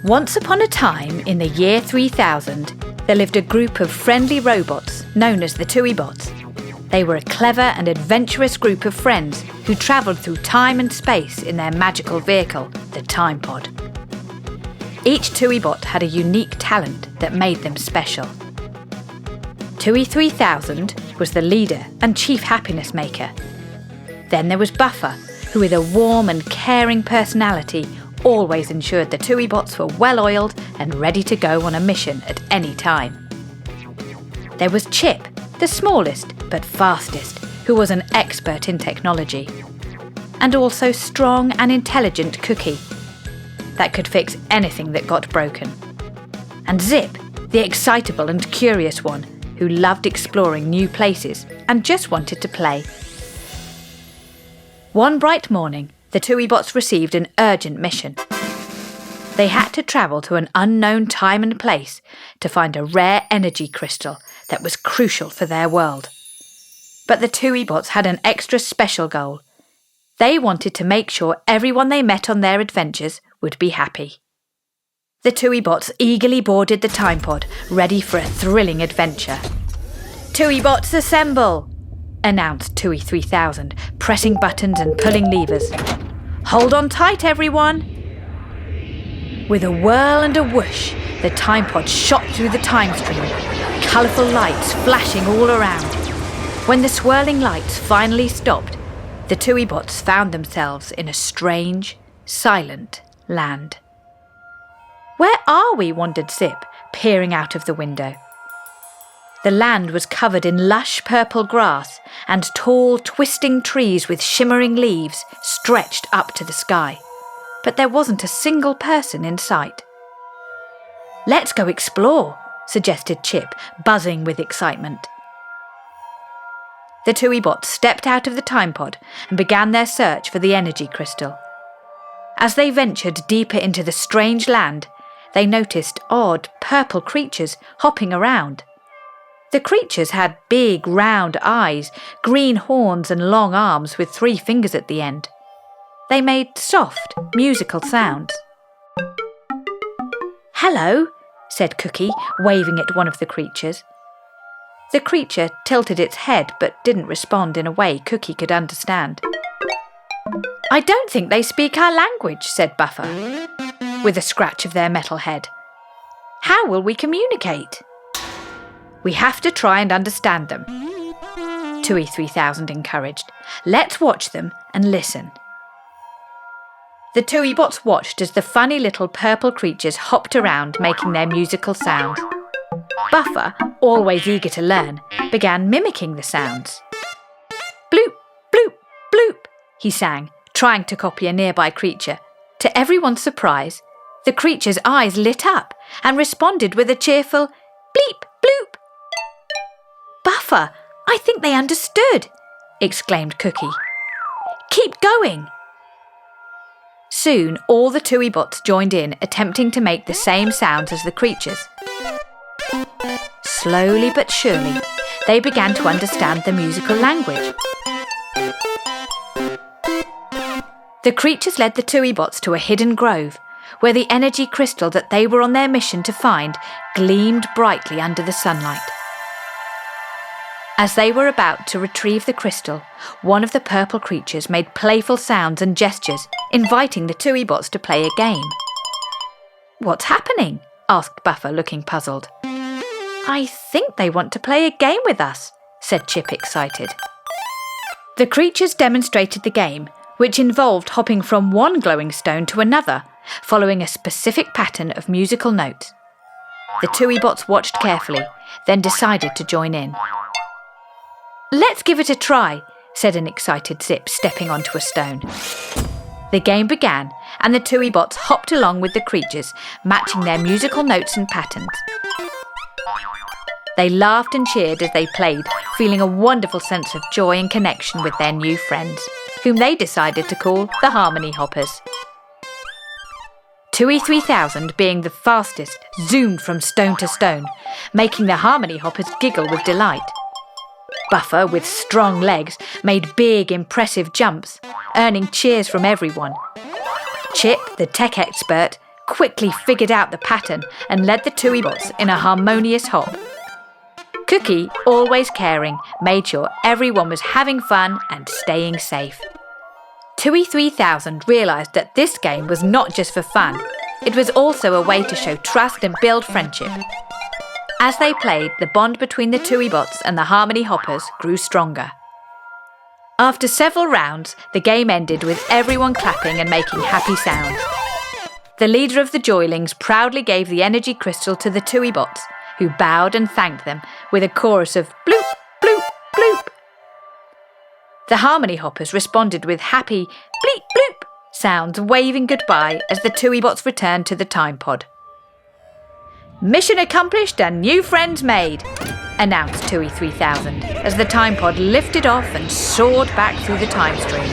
Once upon a time, in the year 3000, there lived a group of friendly robots known as the TUI bots. They were a clever and adventurous group of friends who travelled through time and space in their magical vehicle, the Time Pod. Each TUI bot had a unique talent that made them special. TUI 3000 was the leader and chief happiness maker. Then there was Buffer, who with a warm and caring personality always ensured the TUI bots were well-oiled and ready to go on a mission at any time. There was Chip, the smallest but fastest, who was an expert in technology. And also strong and intelligent Cookie, that could fix anything that got broken. And Zip, the excitable and curious one, who loved exploring new places and just wanted to play. One bright morning, the TUI bots received an urgent mission. They had to travel to an unknown time and place to find a rare energy crystal that was crucial for their world. But the TUI bots had an extra special goal. They wanted to make sure everyone they met on their adventures would be happy. The TUI bots eagerly boarded the time pod, ready for a thrilling adventure. "TUI bots assemble!" announced TUI 3000, pressing buttons and pulling levers. "Hold on tight, everyone!" With a whirl and a whoosh, the time pod shot through the time stream, colourful lights flashing all around. When the swirling lights finally stopped, the TUI bots found themselves in a strange, silent land. "Where are we?" wondered Zip, peering out of the window. The land was covered in lush purple grass and tall, twisting trees with shimmering leaves stretched up to the sky. But there wasn't a single person in sight. "Let's go explore," suggested Chip, buzzing with excitement. The TUI bots stepped out of the time pod and began their search for the energy crystal. As they ventured deeper into the strange land, they noticed odd purple creatures hopping around. The creatures had big, round eyes, green horns and long arms with 3 fingers at the end. They made soft, musical sounds. "Hello," said Cookie, waving at one of the creatures. The creature tilted its head but didn't respond in a way Cookie could understand. "I don't think they speak our language," said Buffer, with a scratch of their metal head. "How will we communicate?" "We have to try and understand them," TUI 3000 encouraged. "Let's watch them and listen." The TUI bots watched as the funny little purple creatures hopped around making their musical sounds. Buffer, always eager to learn, began mimicking the sounds. "Bloop, bloop, bloop," he sang, trying to copy a nearby creature. To everyone's surprise, the creature's eyes lit up and responded with a cheerful bleep, bloop. "Buffer, I think they understood," exclaimed Cookie. "Keep going." Soon, all the TUI bots joined in, attempting to make the same sounds as the creatures. Slowly but surely, they began to understand the musical language. The creatures led the TUI bots to a hidden grove, where the energy crystal that they were on their mission to find gleamed brightly under the sunlight. As they were about to retrieve the crystal, one of the purple creatures made playful sounds and gestures, inviting the TUI bots to play a game. "What's happening?" asked Buffer, looking puzzled. "I think they want to play a game with us," said Chip, excited. The creatures demonstrated the game, which involved hopping from one glowing stone to another, following a specific pattern of musical notes. The TUI bots watched carefully, then decided to join in. "Let's give it a try," said an excited Zip, stepping onto a stone. The game began, and the TUI bots hopped along with the creatures, matching their musical notes and patterns. They laughed and cheered as they played, feeling a wonderful sense of joy and connection with their new friends, whom they decided to call the Harmony Hoppers. TUI 3000, being the fastest, zoomed from stone to stone, making the Harmony Hoppers giggle with delight. Buffer, with strong legs, made big, impressive jumps, earning cheers from everyone. Chip, the tech expert, quickly figured out the pattern and led the TUI bots in a harmonious hop. Cookie, always caring, made sure everyone was having fun and staying safe. TUI 3000 realised that this game was not just for fun, it was also a way to show trust and build friendship. As they played, the bond between the TUI bots and the Harmony Hoppers grew stronger. After several rounds, the game ended with everyone clapping and making happy sounds. The leader of the Joylings proudly gave the energy crystal to the TUI bots, who bowed and thanked them with a chorus of bloop, bloop, bloop. The Harmony Hoppers responded with happy bleep, bloop sounds, waving goodbye as the TUI bots returned to the time pod. "Mission accomplished and new friends made," announced TUI 3000 as the time pod lifted off and soared back through the time stream.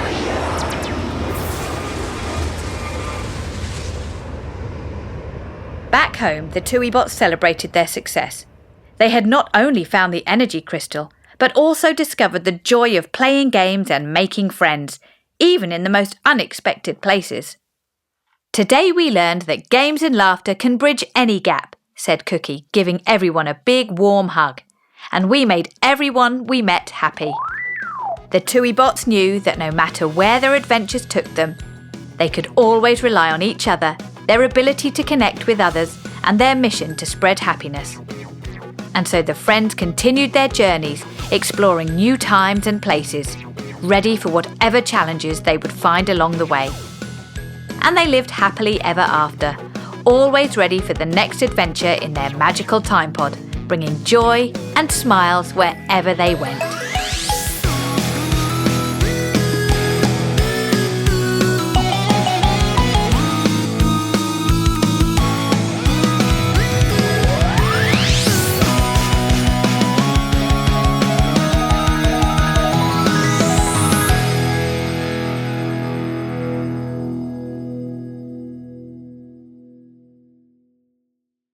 Back home, the TUI bots celebrated their success. They had not only found the energy crystal, but also discovered the joy of playing games and making friends, even in the most unexpected places. "Today we learned that games and laughter can bridge any gap," said Cookie, giving everyone a big warm hug. "And we made everyone we met happy." The TUI bots knew that no matter where their adventures took them, they could always rely on each other, their ability to connect with others, and their mission to spread happiness. And so the friends continued their journeys, exploring new times and places, ready for whatever challenges they would find along the way. And they lived happily ever after, always ready for the next adventure in their magical time pod, bringing joy and smiles wherever they went.